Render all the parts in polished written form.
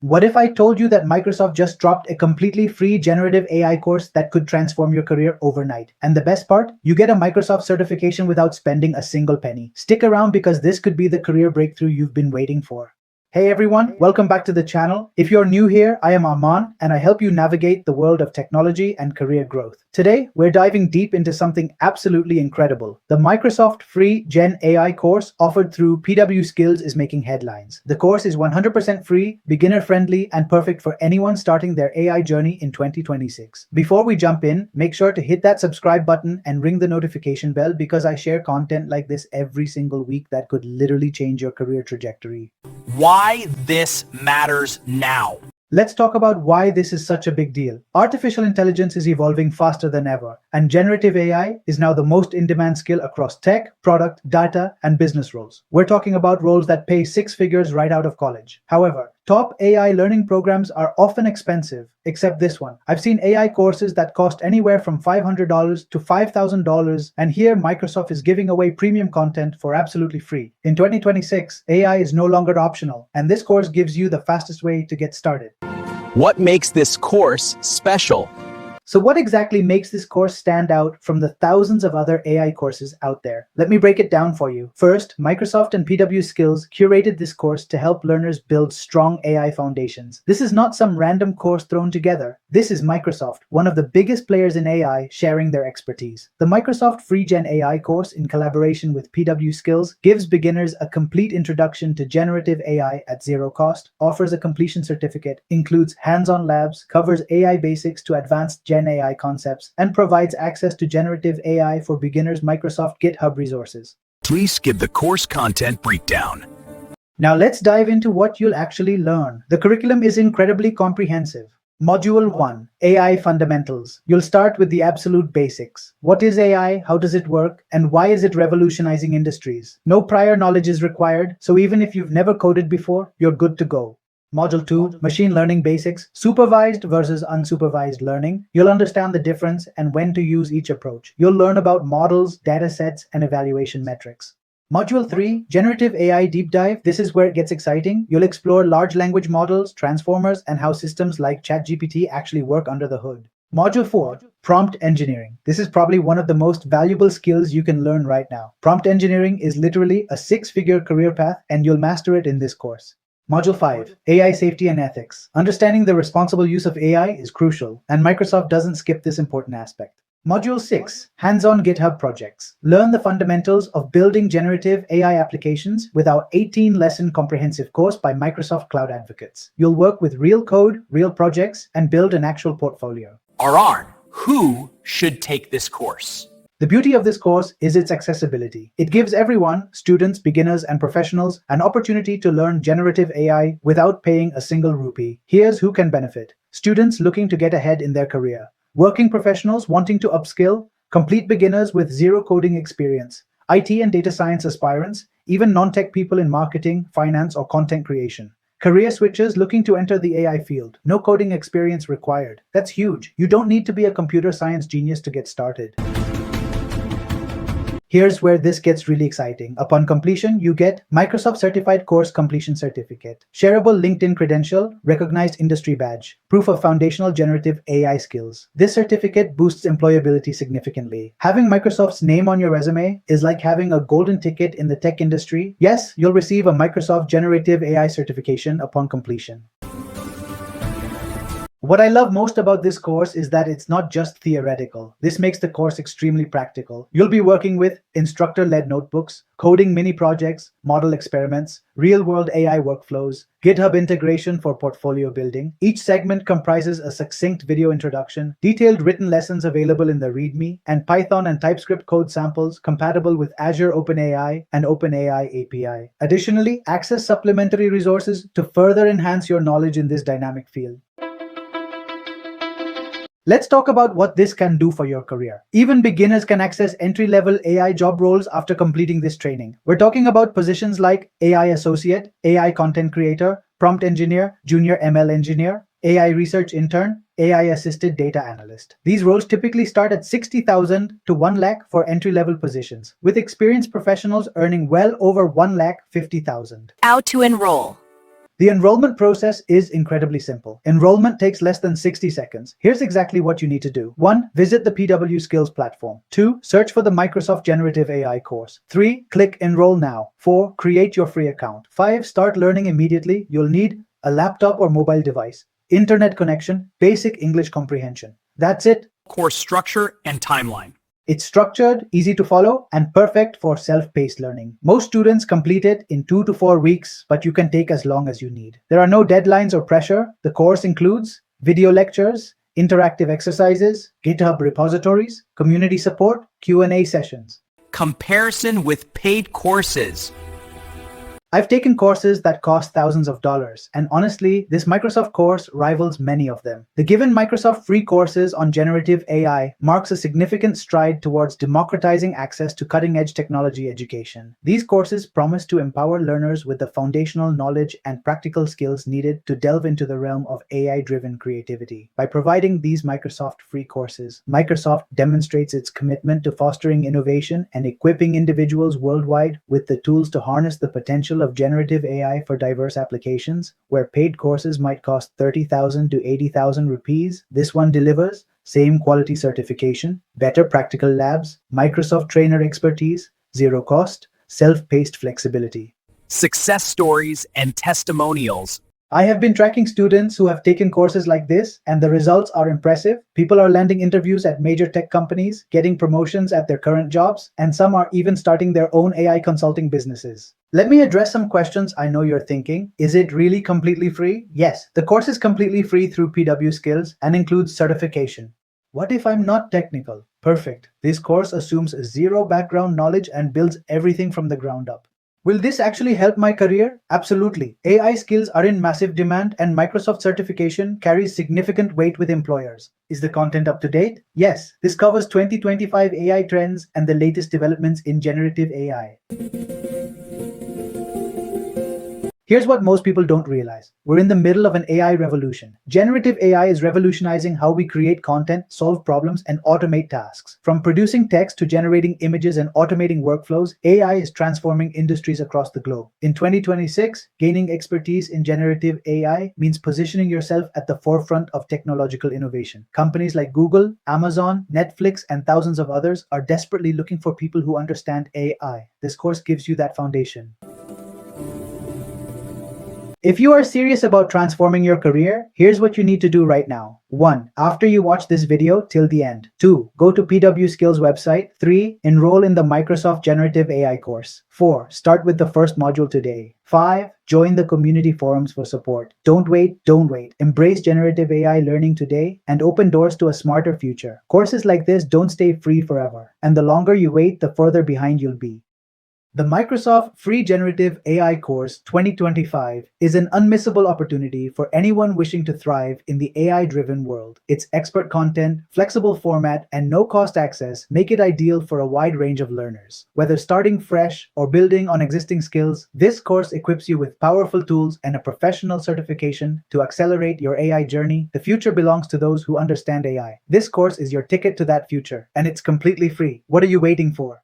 What if I told you that Microsoft just dropped a completely free generative AI course that could transform your career overnight? And the best part, you get a Microsoft certification without spending a single penny. Stick around because this could be the career breakthrough you've been waiting for. Hey everyone, welcome back to the channel. If you're new here, I am Arman and I help you navigate the world of technology and career growth. Today, we're diving deep into something absolutely incredible. The Microsoft free Gen AI course offered through PW Skills is making headlines. The course is 100% free, beginner-friendly, and perfect for anyone starting their AI journey in 2026. Before we jump in, make sure to hit that subscribe button and ring the notification bell because I share content like this every single week that could literally change your career trajectory. Why this matters now. Let's talk about why this is such a big deal. Artificial intelligence is evolving faster than ever, and generative AI is now the most in-demand skill across tech, product, data, and business roles. We're talking about roles that pay six figures right out of college. However, top AI learning programs are often expensive, except this one. I've seen AI courses that cost anywhere from $500 to $5,000, and here Microsoft is giving away premium content for absolutely free. In 2026, AI is no longer optional, and this course gives you the fastest way to get started. What makes this course special? So what exactly makes this course stand out from the thousands of other AI courses out there? Let me break it down for you. First, Microsoft and PW Skills curated this course to help learners build strong AI foundations. This is not some random course thrown together. This is Microsoft, one of the biggest players in AI, sharing their expertise. The Microsoft Free Gen AI course, in collaboration with PW Skills, gives beginners a complete introduction to generative AI at zero cost, offers a completion certificate, includes hands-on labs, covers AI basics to advanced Gen AI concepts, and provides access to generative AI for beginners' Microsoft GitHub resources. Please skip the course content breakdown. Now let's dive into what you'll actually learn. The curriculum is incredibly comprehensive. Module 1, AI Fundamentals. You'll start with the absolute basics. What is AI, how does it work, and why is it revolutionizing industries? No prior knowledge is required, so even if you've never coded before, you're good to go. Module 2, Machine Learning Basics, Supervised versus Unsupervised Learning. You'll understand the difference and when to use each approach. You'll learn about models, datasets, and evaluation metrics. Module 3, Generative AI Deep Dive. This is where it gets exciting. You'll explore large language models, transformers, and how systems like ChatGPT actually work under the hood. Module 4, Prompt Engineering. This is probably one of the most valuable skills you can learn right now. Prompt engineering is literally a six-figure career path, and you'll master it in this course. Module 5, AI Safety and Ethics. Understanding the responsible use of AI is crucial, and Microsoft doesn't skip this important aspect. Module 6, Hands-on GitHub Projects. Learn the fundamentals of building generative AI applications with our 18-lesson comprehensive course by Microsoft Cloud Advocates. You'll work with real code, real projects, and build an actual portfolio. Arn, who should take this course? The beauty of this course is its accessibility. It gives everyone, students, beginners, and professionals, an opportunity to learn generative AI without paying a single rupee. Here's who can benefit. Students looking to get ahead in their career. Working professionals wanting to upskill. Complete beginners with zero coding experience. IT and data science aspirants. Even non-tech people in marketing, finance, or content creation. Career switchers looking to enter the AI field. No coding experience required. That's huge. You don't need to be a computer science genius to get started. Here's where this gets really exciting. Upon completion, you get Microsoft Certified Course Completion Certificate, shareable LinkedIn credential, recognized industry badge, proof of foundational generative AI skills. This certificate boosts employability significantly. Having Microsoft's name on your resume is like having a golden ticket in the tech industry. Yes, you'll receive a Microsoft Generative AI certification upon completion. What I love most about this course is that it's not just theoretical. This makes the course extremely practical. You'll be working with instructor-led notebooks, coding mini projects, model experiments, real-world AI workflows, GitHub integration for portfolio building. Each segment comprises a succinct video introduction, detailed written lessons available in the README, and Python and TypeScript code samples compatible with Azure OpenAI and OpenAI API. Additionally, access supplementary resources to further enhance your knowledge in this dynamic field. Let's talk about what this can do for your career. Even beginners can access entry-level AI job roles after completing this training. We're talking about positions like AI Associate, AI Content Creator, Prompt Engineer, Junior ML Engineer, AI Research Intern, AI Assisted Data Analyst. These roles typically start at 60,000 to 1 lakh for entry-level positions, with experienced professionals earning well over 1,50,000. How to enroll. The enrollment process is incredibly simple. Enrollment takes less than 60 seconds. Here's exactly what you need to do. 1. Visit the PW Skills platform. 2. Search for the Microsoft Generative AI course. 3. Click Enroll Now. 4. Create your free account. 5. Start learning immediately. You'll need a laptop or mobile device, internet connection, basic English comprehension. That's it. Course structure and timeline. It's structured, easy to follow, and perfect for self-paced learning. Most students complete it in 2 to 4 weeks, but you can take as long as you need. There are no deadlines or pressure. The course includes video lectures, interactive exercises, GitHub repositories, community support, Q&A sessions. Comparison with paid courses. I've taken courses that cost thousands of dollars, and honestly, this Microsoft course rivals many of them. The given Microsoft free courses on generative AI marks a significant stride towards democratizing access to cutting-edge technology education. These courses promise to empower learners with the foundational knowledge and practical skills needed to delve into the realm of AI-driven creativity. By providing these Microsoft free courses, Microsoft demonstrates its commitment to fostering innovation and equipping individuals worldwide with the tools to harness the potential of generative AI for diverse applications. Where paid courses might cost 30,000 to 80,000 rupees, this one delivers same quality certification, better practical labs, Microsoft trainer expertise, zero cost, self-paced flexibility. Success stories and testimonials. I have been tracking students who have taken courses like this, and the results are impressive. People are landing interviews at major tech companies, getting promotions at their current jobs, and some are even starting their own AI consulting businesses. Let me address some questions I know you're thinking. Is it really completely free? Yes, the course is completely free through PW Skills and includes certification. What if I'm not technical? Perfect. This course assumes zero background knowledge and builds everything from the ground up. Will this actually help my career? Absolutely. AI skills are in massive demand, and Microsoft certification carries significant weight with employers. Is the content up to date? Yes. This covers 2025 AI trends and the latest developments in generative AI. Here's what most people don't realize. We're in the middle of an AI revolution. Generative AI is revolutionizing how we create content, solve problems, and automate tasks. From producing text to generating images and automating workflows, AI is transforming industries across the globe. In 2026, gaining expertise in generative AI means positioning yourself at the forefront of technological innovation. Companies like Google, Amazon, Netflix, and thousands of others are desperately looking for people who understand AI. This course gives you that foundation. If you are serious about transforming your career, here's what you need to do right now. 1. After you watch this video till the end. 2. Go to PW Skills website. 3. Enroll in the Microsoft Generative AI course. 4. Start with the first module today. 5. Join the community forums for support. Don't wait, don't wait. Embrace generative AI learning today and open doors to a smarter future. Courses like this don't stay free forever, and the longer you wait, the further behind you'll be. The Microsoft Free Generative AI Course 2025 is an unmissable opportunity for anyone wishing to thrive in the AI-driven world. Its expert content, flexible format, and no-cost access make it ideal for a wide range of learners. Whether starting fresh or building on existing skills, this course equips you with powerful tools and a professional certification to accelerate your AI journey. The future belongs to those who understand AI. This course is your ticket to that future, and it's completely free. What are you waiting for?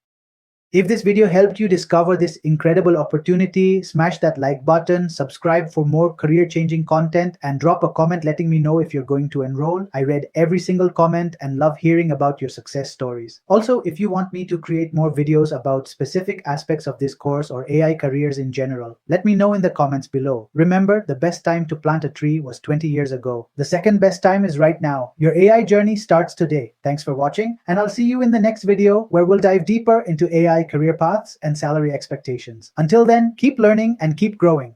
If this video helped you discover this incredible opportunity, smash that like button, subscribe for more career-changing content, and drop a comment letting me know if you're going to enroll. I read every single comment and love hearing about your success stories. Also, if you want me to create more videos about specific aspects of this course or AI careers in general, let me know in the comments below. Remember, the best time to plant a tree was 20 years ago. The second best time is right now. Your AI journey starts today. Thanks for watching, and I'll see you in the next video where we'll dive deeper into AI career paths and salary expectations. Until then, keep learning and keep growing.